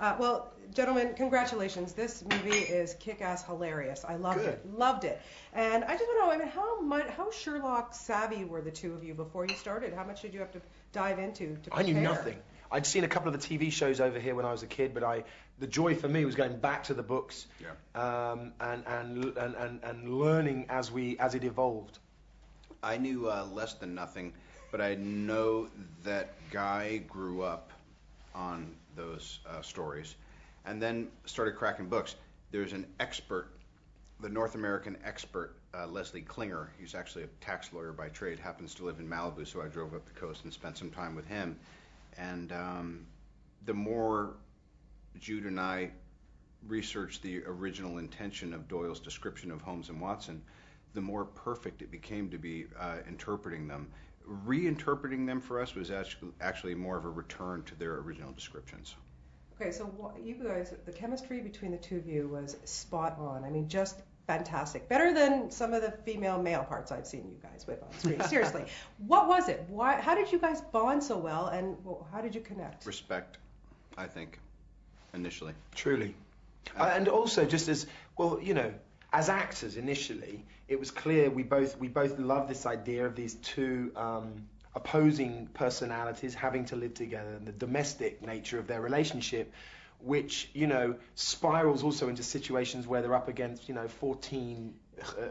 Well, gentlemen, congratulations. This movie is kick-ass hilarious. I loved Good. it. Loved it. And I just want to know, I mean, how Sherlock savvy were the two of you before you started? How much did you have to dive into to prepare? I knew nothing. I'd seen a couple of the TV shows over here when I was a kid, but the joy for me was going back to the books, and learning as it evolved. I knew less than nothing, but I know that Guy grew up on those stories and then started cracking books. There's an expert, the North American expert, Leslie Klinger. He's actually a tax lawyer by trade, happens to live in Malibu, so I drove up the coast and spent some time with him. And the more Jude and I researched the original intention of Doyle's description of Holmes and Watson, the more perfect it became to be interpreting them. Reinterpreting them for us was actually more of a return to their original descriptions. Okay, so you guys, the chemistry between the two of you was spot on. I mean, just fantastic. Better than some of the female-male parts I've seen you guys with on screen. Seriously. What was it? How did you guys bond so well, and how did you connect? Respect, I think, initially. Truly. And also, just as, well, you know, as actors initially, it was clear we both loved this idea of these two opposing personalities having to live together, and the domestic nature of their relationship, which, you know, spirals also into situations where they're up against, you know, 14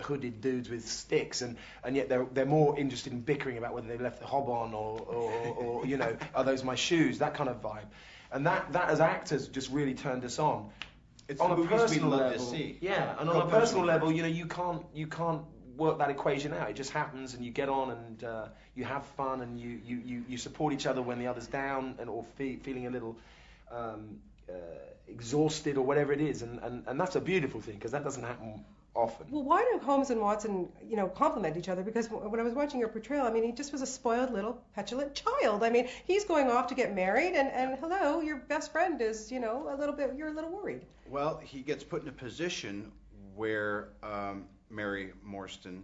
hooded dudes with sticks, and yet they're more interested in bickering about whether they left the hob on or you know, are those my shoes, that kind of vibe. And that as actors just really turned us on. It's on the a movies personal we love level, to see. yeah, and on a personal level, you know, you can't work that equation out. It just happens, and you get on, and you have fun, and you support each other when the other's down, or feeling a little exhausted or whatever it is, and that's a beautiful thing, because that doesn't happen often. Well, why do Holmes and Watson, you know, complement each other? Because when I was watching your portrayal, I mean, he just was a spoiled little petulant child. I mean, he's going off to get married, and hello, your best friend is, you know, you're a little worried. Well, he gets put in a position where Mary Morstan,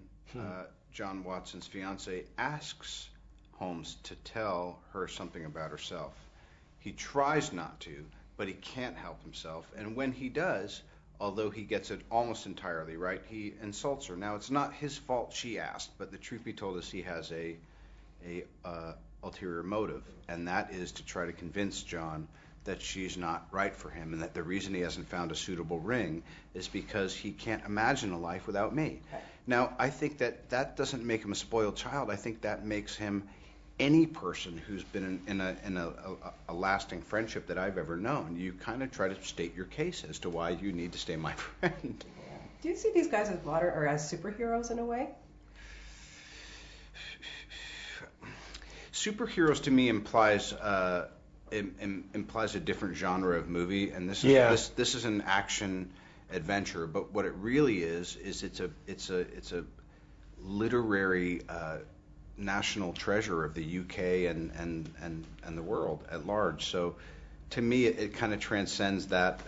John Watson's fiance, asks Holmes to tell her something about herself. He tries not to, but he can't help himself, and when he does, although he gets it almost entirely right, he insults her. Now, it's not his fault she asked, but the truth be told is he has a ulterior motive, and that is to try to convince John that she's not right for him, and that the reason he hasn't found a suitable ring is because he can't imagine a life without me. Okay. Now, I think that doesn't make him a spoiled child. I think that makes him any person who's been in a lasting friendship that I've ever known. You kind of try to state your case as to why you need to stay my friend. Do you see these guys as modern or as superheroes in a way? Superheroes to me implies a different genre of movie, and this is an action adventure. But what it really is it's a literary national treasure of the UK and the world at large. So to me, it kind of transcends that.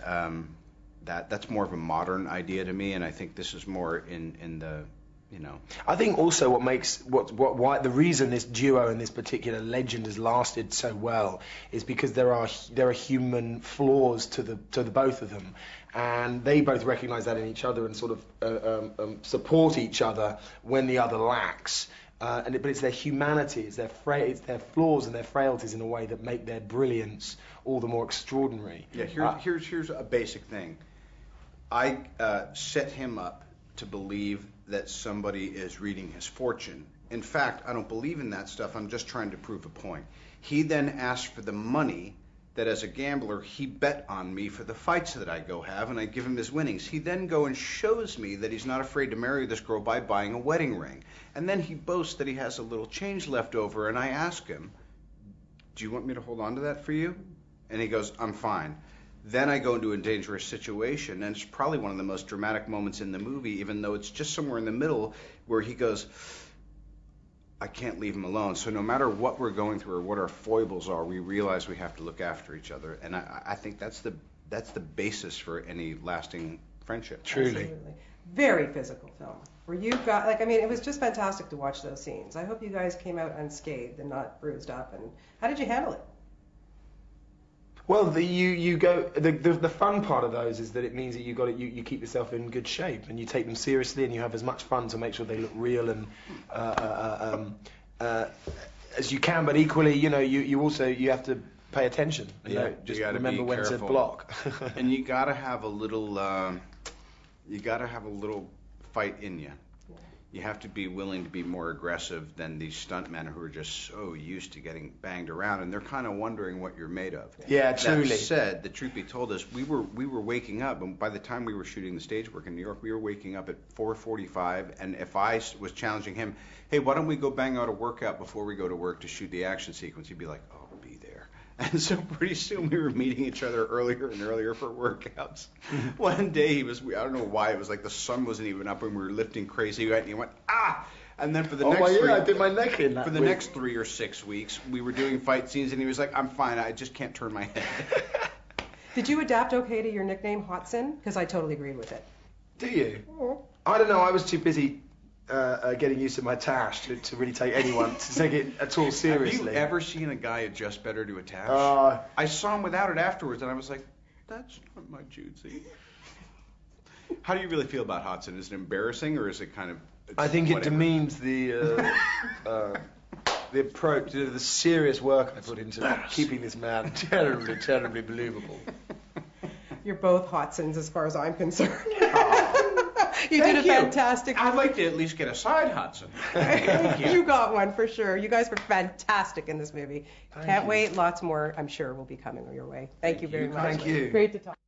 That's more of a modern idea to me, and I think this is more in the, you know. I think also what makes why the reason this duo and this particular legend has lasted so well is because there are human flaws to the both of them, and they both recognise that in each other and sort of support each other when the other lacks. But it's their humanity, it's their flaws and their frailties in a way that make their brilliance all the more extraordinary. Yeah, here's a basic thing. I set him up to believe that somebody is reading his fortune. In fact, I don't believe in that stuff. I'm just trying to prove a point. He then asked for the money that, as a gambler, he bet on me for the fights that I go have, and I give him his winnings. He then go and shows me that he's not afraid to marry this girl by buying a wedding ring. And then he boasts that he has a little change left over, and I ask him, do you want me to hold on to that for you? And he goes, I'm fine. Then I go into a dangerous situation, and it's probably one of the most dramatic moments in the movie, even though it's just somewhere in the middle, where he goes, I can't leave him alone. So no matter what we're going through or what our foibles are, we realize we have to look after each other. And I think that's the basis for any lasting friendship. Truly. Absolutely. Very physical film. Where you got, like, I mean, it was just fantastic to watch those scenes. I hope you guys came out unscathed and not bruised up. And how did you handle it? Well, the fun part of those is that it means that you keep yourself in good shape and you take them seriously and you have as much fun to make sure they look real and as you can, but equally, you also have to pay attention. Just you remember when to block. And you gotta have a little fight in you. You have to be willing to be more aggressive than these stuntmen who are just so used to getting banged around, and they're kind of wondering what you're made of. Yeah, truly. That said, the truth be told is we were waking up, and by the time we were shooting the stage work in New York, we were waking up at 4:45, and if I was challenging him, hey, why don't we go bang out a workout before we go to work to shoot the action sequence, he'd be like, oh, I'll be there. And so pretty soon we were meeting each other earlier and earlier for workouts. One day I don't know why, it was like the sun wasn't even up and we were lifting crazy, and he went, ah! And then for the I did my neck in that for the next 3 or 6 weeks, we were doing fight scenes, and he was like, I'm fine, I just can't turn my head. Did you adapt okay to your nickname, Hotson? Because I totally agreed with it. Do you? I don't know, I was too busy getting used to my tash to really take it at all seriously. Have you ever seen a guy adjust better to a tash? I saw him without it afterwards, and I was like, that's not my Jude. How do you really feel about Hotson? Is it embarrassing, or is it kind of... I think it demeans the approach, the serious work I put into keeping this man terribly, terribly believable. You're both Hotsons as far as I'm concerned. You Thank did a fantastic I'd like to at least get a side Hudson. Thank you. You got one for sure. You guys were fantastic in this movie. Can't wait. Lots more, I'm sure, will be coming your way. Thank you very much. Thank you. Great to talk.